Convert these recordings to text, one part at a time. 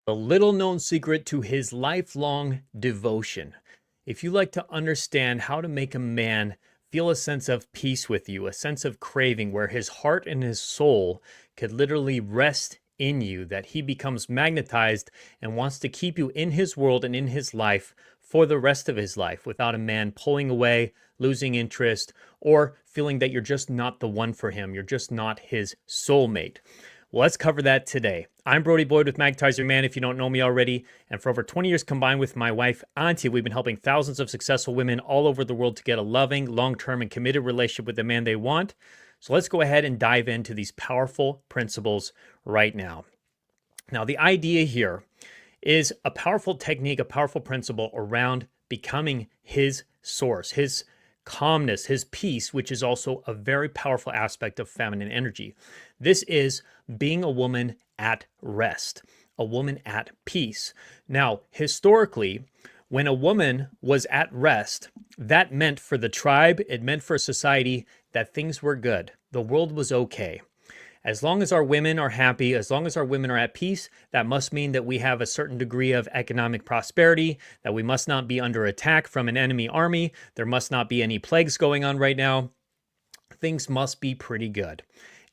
A little known secret to his lifelong devotion. If you like to understand how to make a man feel a sense of peace with you, a sense of craving where his heart and his soul could literally rest in you, that he becomes magnetized and wants to keep you in his world and in his life for the rest of his life without a man pulling away, losing interest, or feeling that you're just not the one for him. You're just not his soulmate. Well, let's cover that today. I'm Brody Boyd with Magnetize Your Man, if you don't know me already. And for over 20 years combined with my wife, Antia, we've been helping thousands of successful women all over the world to get a loving, long-term, and committed relationship with the man they want. So let's go ahead and dive into these powerful principles right now. Now, the idea here is a powerful technique, a powerful principle around becoming his source, his calmness, his peace, which is also a very powerful aspect of feminine energy. This is being a woman at rest, a woman at peace. Now, historically, when a woman was at rest, that meant for the tribe, it meant for society that things were good. The world was okay. As long as our women are happy, as long as our women are at peace, that must mean that we have a certain degree of economic prosperity, that we must not be under attack from an enemy army, there must not be any plagues going on right now. Things must be pretty good.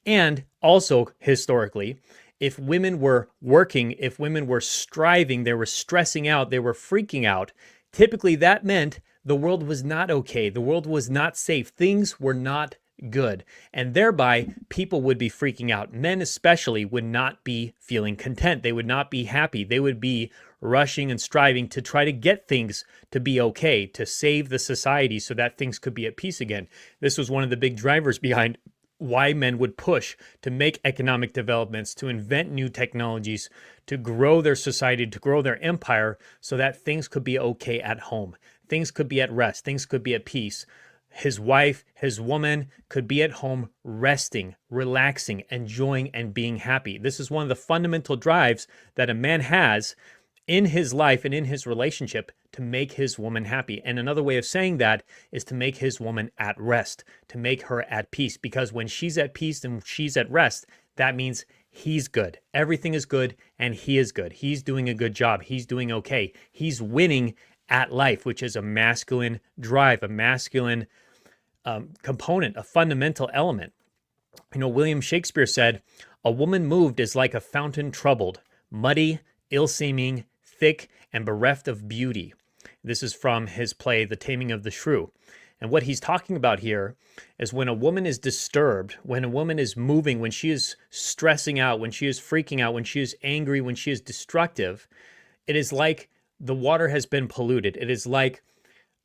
And also, historically, if women were working, if women were striving, they were stressing out, they were freaking out, typically that meant the world was not okay. The world was not safe. Things were not good. And thereby, people would be freaking out. Men especially would not be feeling content. They would not be happy. They would be rushing and striving to try to get things to be okay, to save the society so that things could be at peace again. This was one of the big drivers behind why men would push to make economic developments, to invent new technologies, to grow their society, to grow their empire so that things could be okay at home. Things could be at rest. Things could be at peace. His wife, his woman could be at home resting, relaxing, enjoying, and being happy. This is one of the fundamental drives that a man has in his life and in his relationship to make his woman happy. And another way of saying that is to make his woman at rest, to make her at peace. Because when she's at peace and she's at rest, that means he's good. Everything is good and he is good. He's doing a good job. He's doing okay. He's winning at life, which is a masculine drive, a masculine component, a fundamental element. You know, William Shakespeare said, "A woman moved is like a fountain troubled, muddy, ill-seeming, thick, and bereft of beauty." This is from his play, The Taming of the Shrew. And what he's talking about here is when a woman is disturbed, when a woman is moving, when she is stressing out, when she is freaking out, when she is angry, when she is destructive, it is like the water has been polluted. It is like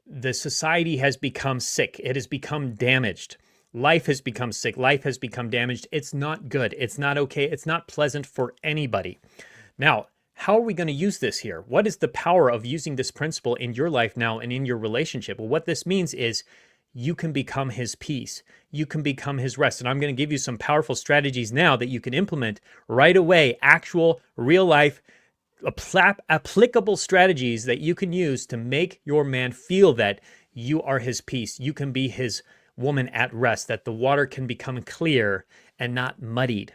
the society has become sick. It has become damaged. Life has become sick. Life has become damaged. It's not good. It's not okay. It's not pleasant for anybody. Now, how are we going to use this here? What is the power of using this principle in your life now and in your relationship? Well, what this means is you can become his peace. You can become his rest. And I'm going to give you some powerful strategies now that you can implement right away, actual, real life, applicable strategies that you can use to make your man feel that you are his peace. You can be his woman at rest, that the water can become clear and not muddied,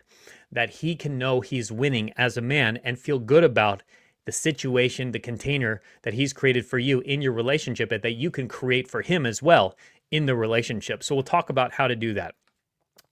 that he can know he's winning as a man and feel good about the situation, the container that he's created for you in your relationship, and that you can create for him as well in the relationship. So we'll talk about how to do that.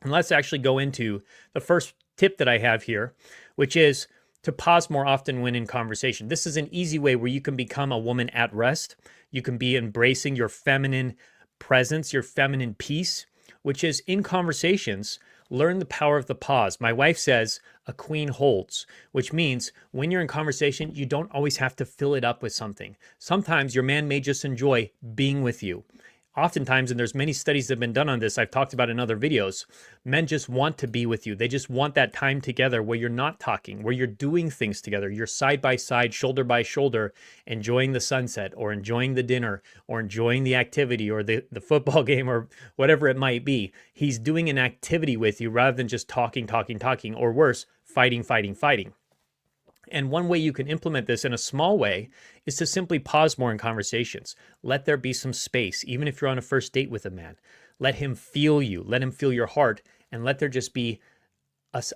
And let's actually go into the first tip that I have here, which is to pause more often when in conversation. This is an easy way where you can become a woman at rest. You can be embracing your feminine presence, your feminine peace, which is in conversations, learn the power of the pause. My wife says a queen holds, which means when you're in conversation, you don't always have to fill it up with something. Sometimes your man may just enjoy being with you. Oftentimes, and there's many studies that have been done on this, I've talked about in other videos, men just want to be with you. They just want that time together where you're not talking, where you're doing things together. You're side by side, shoulder by shoulder, enjoying the sunset or enjoying the dinner or enjoying the activity or the football game or whatever it might be. He's doing an activity with you rather than just talking, or worse, fighting. And one way you can implement this in a small way is to simply pause more in conversations. Let there be some space, even if you're on a first date with a man. Let him feel you, let him feel your heart, and let there just be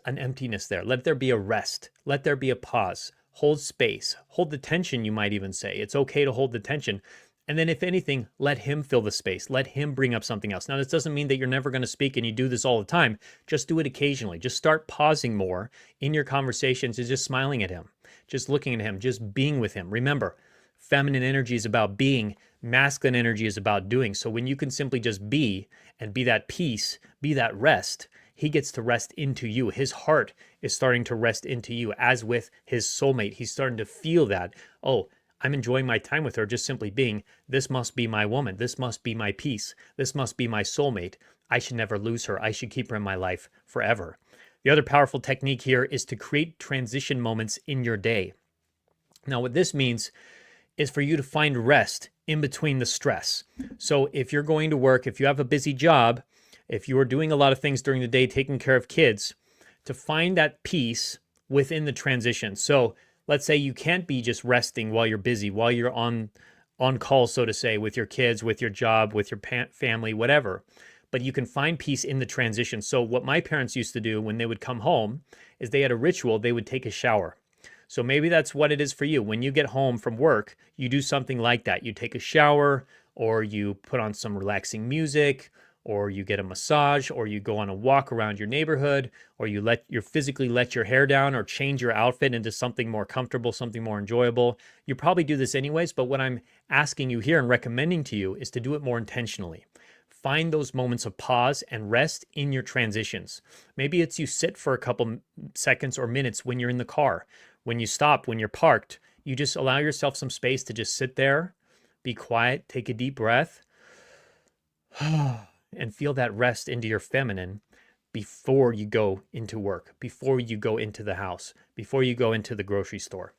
an emptiness there. Let there be a rest. Let there be a pause. hold space, hold the tension, you might even say. It's okay to hold the tension. And then if anything, let him fill the space. Let him bring up something else. Now, this doesn't mean that you're never going to speak and you do this all the time. Just do it occasionally. Just start pausing more in your conversations and just smiling at him, just looking at him, just being with him. Remember, feminine energy is about being, masculine energy is about doing. So when you can simply just be and be that peace, be that rest, he gets to rest into you. His heart is starting to rest into you, as with his soulmate. He's starting to feel that, oh, I'm enjoying my time with her, just simply being, this must be my woman. This must be my peace. This must be my soulmate. I should never lose her. I should keep her in my life forever. The other powerful technique here is to create transition moments in your day. Now, what this means is for you to find rest in between the stress. So if you're going to work, if you have a busy job, if you are doing a lot of things during the day, taking care of kids, to find that peace within the transition. So let's say you can't be just resting while you're busy, while you're on call, so to say, with your kids, with your job, with your family, whatever. But you can find peace in the transition. So what my parents used to do when they would come home is they had a ritual. They would take a shower. So maybe that's what it is for you. When you get home from work, you do something like that. You take a shower, or you put on some relaxing music, or you get a massage, or you go on a walk around your neighborhood, or you physically let your hair down or change your outfit into something more comfortable, something more enjoyable. You probably do this anyways, but what I'm asking you here and recommending to you is to do it more intentionally. Find those moments of pause and rest in your transitions. Maybe it's you sit for a couple seconds or minutes when you're in the car. When you stop, when you're parked, you just allow yourself some space to just sit there, be quiet, take a deep breath, and feel that rest into your feminine before you go into work, before you go into the house, before you go into the grocery store.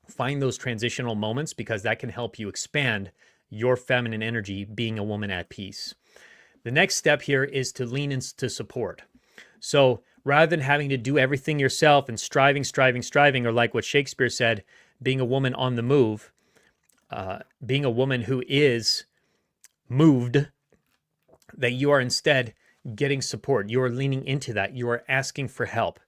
Find those transitional moments because that can help you expand your feminine energy, being a woman at peace. The next step here is to lean into support. So rather than having to do everything yourself and striving, or like what Shakespeare said, being a woman on the move, being a woman who is moved, that you are instead getting support. You are leaning into that. You are asking for help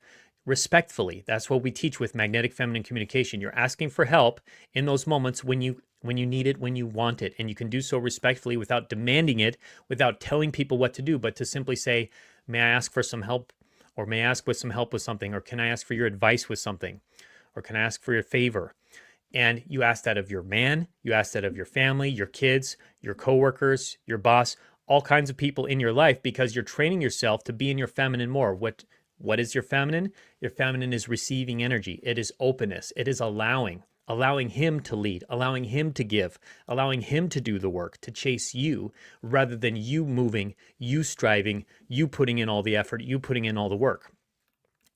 respectfully. That's what we teach with magnetic feminine communication. You're asking for help in those moments when you need it, when you want it, and you can do so respectfully without demanding it, without telling people what to do, but to simply say, may I ask for some help, or may I ask for some help with something, or can I ask for your advice with something, or can I ask for your favor? And you ask that of your man, you ask that of your family, your kids, your coworkers, your boss, all kinds of people in your life, because you're training yourself to be in your feminine more. What is your feminine? Your feminine is receiving energy. It is openness. It is allowing him to lead, allowing him to give, allowing him to do the work, to chase you, rather than you moving, you striving, you putting in all the effort, you putting in all the work.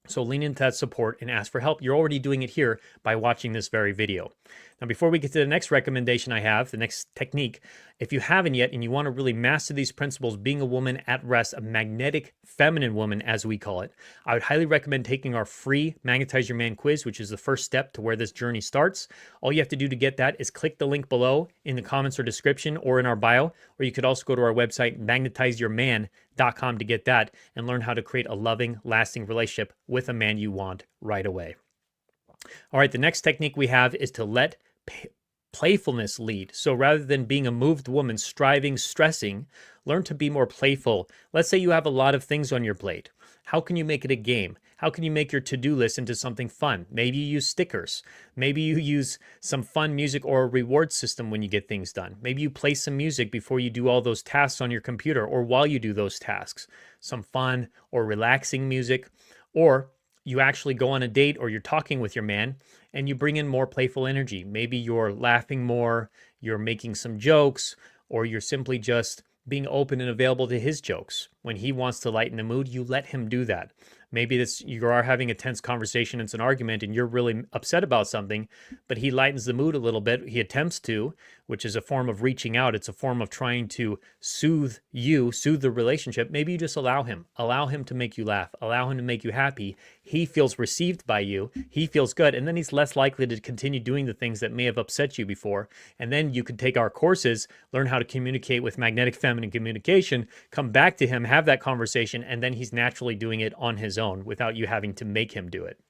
So lean into that support and ask for help. You're already doing it here by watching this very video. Now, before we get to the next recommendation I have, the next technique, if you haven't yet and you want to really master these principles, being a woman at rest, a magnetic feminine woman, as we call it, I would highly recommend taking our free Magnetize Your Man quiz, which is the first step to where this journey starts. All you have to do to get that is click the link below in the comments or description or in our bio, or you could also go to our website, magnetizeyourman.com, to get that and learn how to create a loving, lasting relationship with a man you want right away. All right, the next technique we have is to let playfulness lead. So rather than being a moved woman, striving, stressing, learn to be more playful. Let's say you have a lot of things on your plate. How can you make it a game? How can you make your to-do list into something fun? Maybe you use stickers. Maybe you use some fun music or a reward system when you get things done. Maybe you play some music before you do all those tasks on your computer or while you do those tasks. Some fun or relaxing music. Or you actually go on a date, or you're talking with your man and you bring in more playful energy. Maybe you're laughing more, you're making some jokes, or you're simply just being open and available to his jokes. When he wants to lighten the mood, you let him do that. Maybe you are having a tense conversation, it's an argument, and you're really upset about something, but he lightens the mood a little bit. He attempts to, which is a form of reaching out. It's a form of trying to soothe the relationship. Maybe you just allow him to make you laugh, allow him to make you happy. He feels received by you. He feels good. And then he's less likely to continue doing the things that may have upset you before. And then you could take our courses, learn how to communicate with magnetic feminine communication, come back to him, have that conversation, and then he's naturally doing it on his own without you having to make him do it.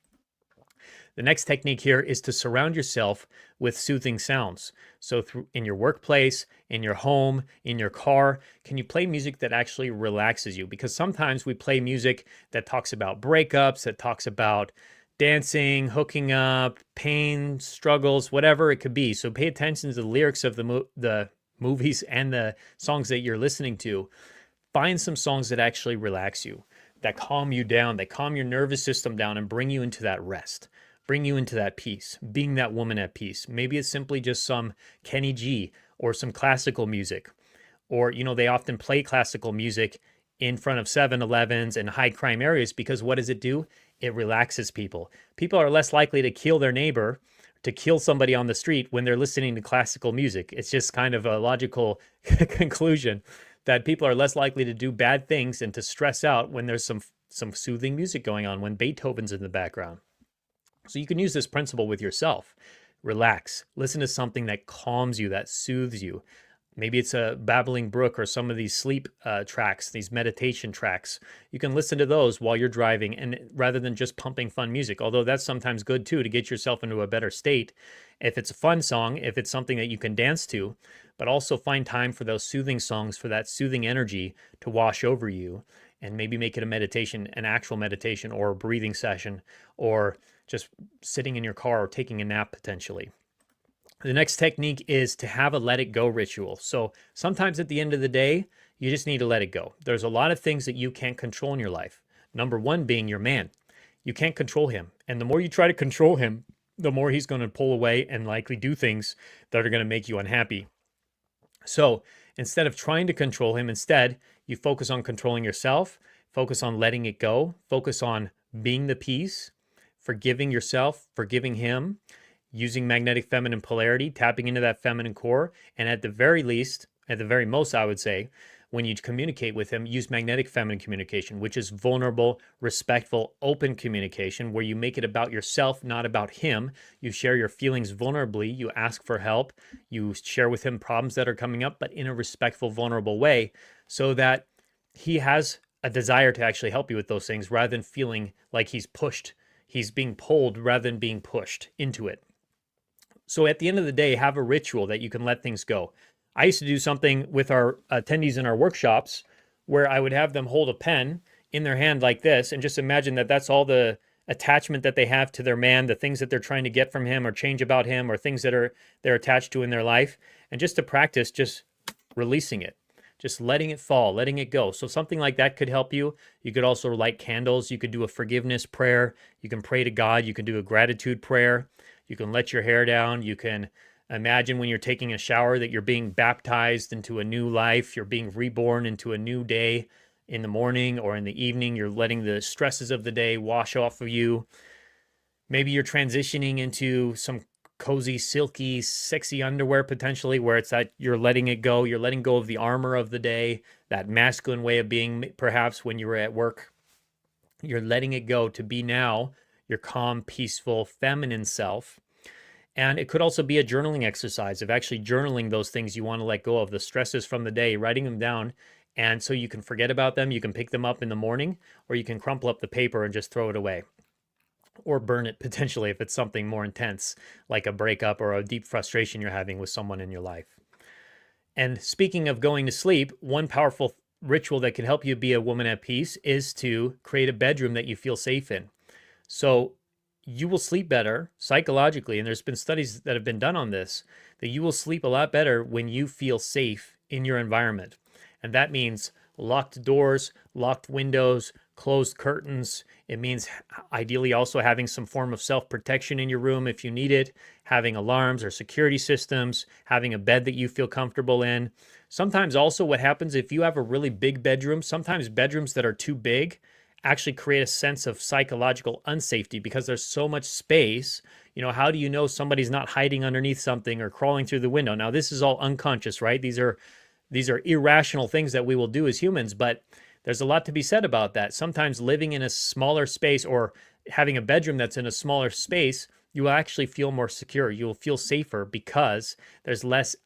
The next technique here is to surround yourself with soothing sounds. So in your workplace, in your home, in your car, can you play music that actually relaxes you? Because sometimes we play music that talks about breakups, that talks about dancing, hooking up, pain, struggles, whatever it could be. So pay attention to the lyrics of the movies and the songs that you're listening to. Find some songs that actually relax you, that calm you down, that calm your nervous system down and bring you into that rest, bring you into that peace, being that woman at peace. Maybe it's simply just some Kenny G or some classical music. Or, they often play classical music in front of 7-Elevens and high crime areas because what does it do? It relaxes people. People are less likely to kill their neighbor, to kill somebody on the street when they're listening to classical music. It's just kind of a logical conclusion that people are less likely to do bad things and to stress out when there's some soothing music going on, when Beethoven's in the background. So you can use this principle with yourself. Relax. Listen to something that calms you, that soothes you. Maybe it's a babbling brook or some of these sleep tracks, these meditation tracks. You can listen to those while you're driving, and rather than just pumping fun music, although that's sometimes good too to get yourself into a better state. If it's a fun song, if it's something that you can dance to, but also find time for those soothing songs, for that soothing energy to wash over you, and maybe make it a meditation, an actual meditation or a breathing session, or just sitting in your car or taking a nap potentially. The next technique is to have a let it go ritual. So sometimes at the end of the day, you just need to let it go. There's a lot of things that you can't control in your life. Number one being your man. You can't control him. And the more you try to control him, the more he's going to pull away and likely do things that are going to make you unhappy. So instead of trying to control him, instead, you focus on controlling yourself, focus on letting it go, focus on being the peace, forgiving yourself, forgiving him, using magnetic feminine polarity, tapping into that feminine core. And at the very least, at the very most, I would say, when you communicate with him, use magnetic feminine communication, which is vulnerable, respectful, open communication, where you make it about yourself, not about him. You share your feelings vulnerably. You ask for help. You share with him problems that are coming up, but in a respectful, vulnerable way, so that he has a desire to actually help you with those things rather than feeling like he's being pulled rather than being pushed into it. So at the end of the day, have a ritual that you can let things go. I used to do something with our attendees in our workshops where I would have them hold a pen in their hand like this and just imagine that that's all the attachment that they have to their man, the things that they're trying to get from him or change about him or things that they're attached to in their life. And just to practice just releasing it, just letting it fall, letting it go. So something like that could help you. You could also light candles. You could do a forgiveness prayer. You can pray to God. You can do a gratitude prayer. You can let your hair down. You can imagine when you're taking a shower that you're being baptized into a new life. You're being reborn into a new day in the morning or in the evening. You're letting the stresses of the day wash off of you. Maybe you're transitioning into some cozy, silky, sexy underwear potentially, where it's that you're letting it go. You're letting go of the armor of the day, that masculine way of being perhaps when you were at work. You're letting it go to be now your calm, peaceful, feminine self. And it could also be a journaling exercise of actually journaling those things you want to let go of, the stresses from the day, writing them down. And so you can forget about them. You can pick them up in the morning, or you can crumple up the paper and just throw it away. Or burn it potentially if it's something more intense, like a breakup or a deep frustration you're having with someone in your life. And speaking of going to sleep, one powerful ritual that can help you be a woman at peace is to create a bedroom that you feel safe in. So you will sleep better psychologically, and there's been studies that have been done on this, that you will sleep a lot better when you feel safe in your environment. And that means locked doors, locked windows, closed curtains. It means ideally also having some form of self-protection in your room if you need it, having alarms or security systems, having a bed that you feel comfortable in. Sometimes also what happens if you have a really big bedroom, sometimes bedrooms that are too big actually create a sense of psychological unsafety because there's so much space. How do you know somebody's not hiding underneath something or crawling through the window? Now, this is all unconscious, right? These are irrational things that we will do as humans, but there's a lot to be said about that. Sometimes living in a smaller space or having a bedroom that's in a smaller space, you will actually feel more secure. You will feel safer because there's less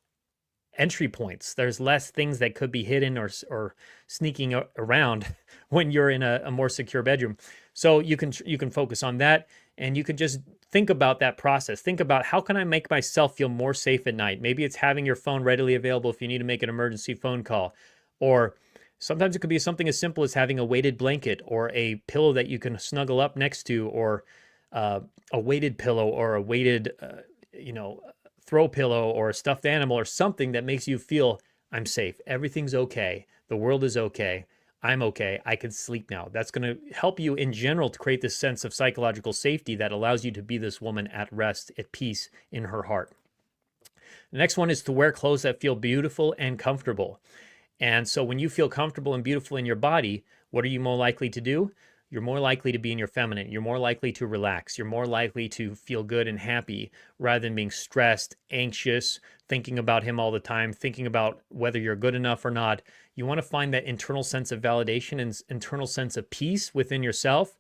entry points. There's less things that could be hidden or sneaking around when you're in a more secure bedroom. So you can focus on that, and you can just think about that process. Think about, how can I make myself feel more safe at night? Maybe it's having your phone readily available if you need to make an emergency phone call. Or sometimes it could be something as simple as having a weighted blanket or a pillow that you can snuggle up next to, or a weighted pillow, or a weighted, throw pillow, or a stuffed animal, or something that makes you feel, I'm safe. Everything's okay. The world is okay. I'm okay. I can sleep now. That's going to help you in general to create this sense of psychological safety that allows you to be this woman at rest, at peace in her heart. The next one is to wear clothes that feel beautiful and comfortable. And so when you feel comfortable and beautiful in your body, what are you more likely to do? You're more likely to be in your feminine. You're more likely to relax. You're more likely to feel good and happy rather than being stressed, anxious, thinking about him all the time, thinking about whether you're good enough or not. You want to find that internal sense of validation and internal sense of peace within yourself,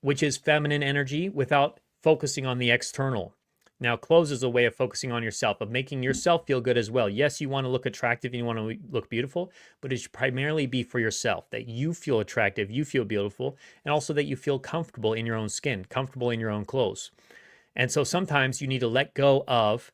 which is feminine energy, without focusing on the external. Now, clothes is a way of focusing on yourself, of making yourself feel good as well. Yes, you want to look attractive and you want to look beautiful, but it should primarily be for yourself, that you feel attractive, you feel beautiful, and also that you feel comfortable in your own skin, comfortable in your own clothes. And so sometimes you need to let go of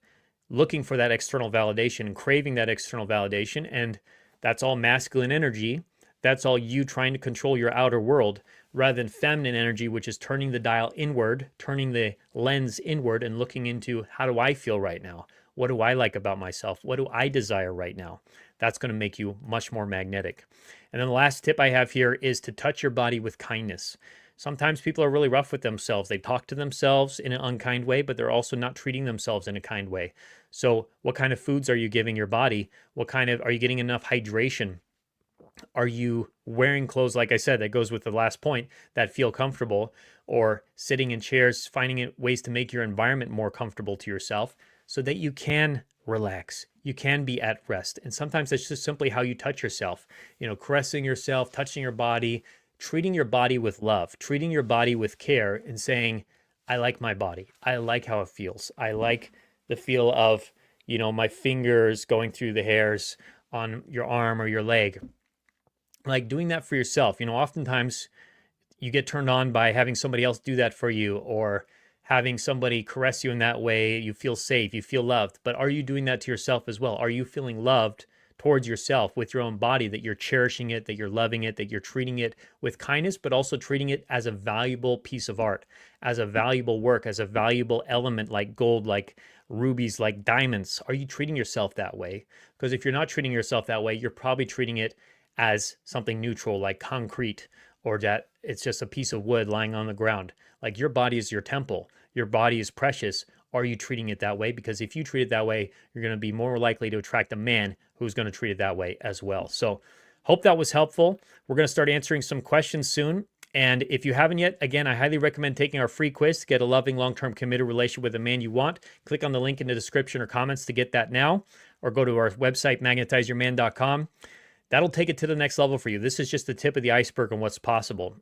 looking for that external validation and craving that external validation. And that's all masculine energy. That's all you trying to control your outer world, rather than feminine energy, which is turning the dial inward, turning the lens inward and looking into, how do I feel right now? What do I like about myself? What do I desire right now? That's going to make you much more magnetic. And then the last tip I have here is to touch your body with kindness. Sometimes people are really rough with themselves. They talk to themselves in an unkind way, but they're also not treating themselves in a kind way. So what kind of foods are you giving your body? Are you getting enough hydration? Are you wearing clothes, like I said, that goes with the last point, that feel comfortable, or sitting in chairs, finding ways to make your environment more comfortable to yourself so that you can relax, you can be at rest. And sometimes it's just simply how you touch yourself, caressing yourself, touching your body, treating your body with love, treating your body with care, and saying, I like my body. I like how it feels. I like the feel of, my fingers going through the hairs on your arm or your leg. Like doing that for yourself. Oftentimes you get turned on by having somebody else do that for you, or having somebody caress you in that way. You feel safe, you feel loved. But are you doing that to yourself as well? Are you feeling loved towards yourself with your own body, that you're cherishing it, that you're loving it, that you're treating it with kindness, but also treating it as a valuable piece of art, as a valuable work, as a valuable element, like gold, like rubies, like diamonds? Are you treating yourself that way? Because if you're not treating yourself that way, you're probably treating it as something neutral, like concrete, or that it's just a piece of wood lying on the ground. Like, your body is your temple. Your body is precious. Are you treating it that way? Because if you treat it that way, you're going to be more likely to attract a man who's going to treat it that way as well. So hope that was helpful. We're going to start answering some questions soon. And if you haven't yet, again, I highly recommend taking our free quiz to get a loving, long-term committed relationship with a man you want. Click on the link in the description or comments to get that now, or go to our website, magnetizeyourman.com. That'll take it to the next level for you. This is just the tip of the iceberg on what's possible.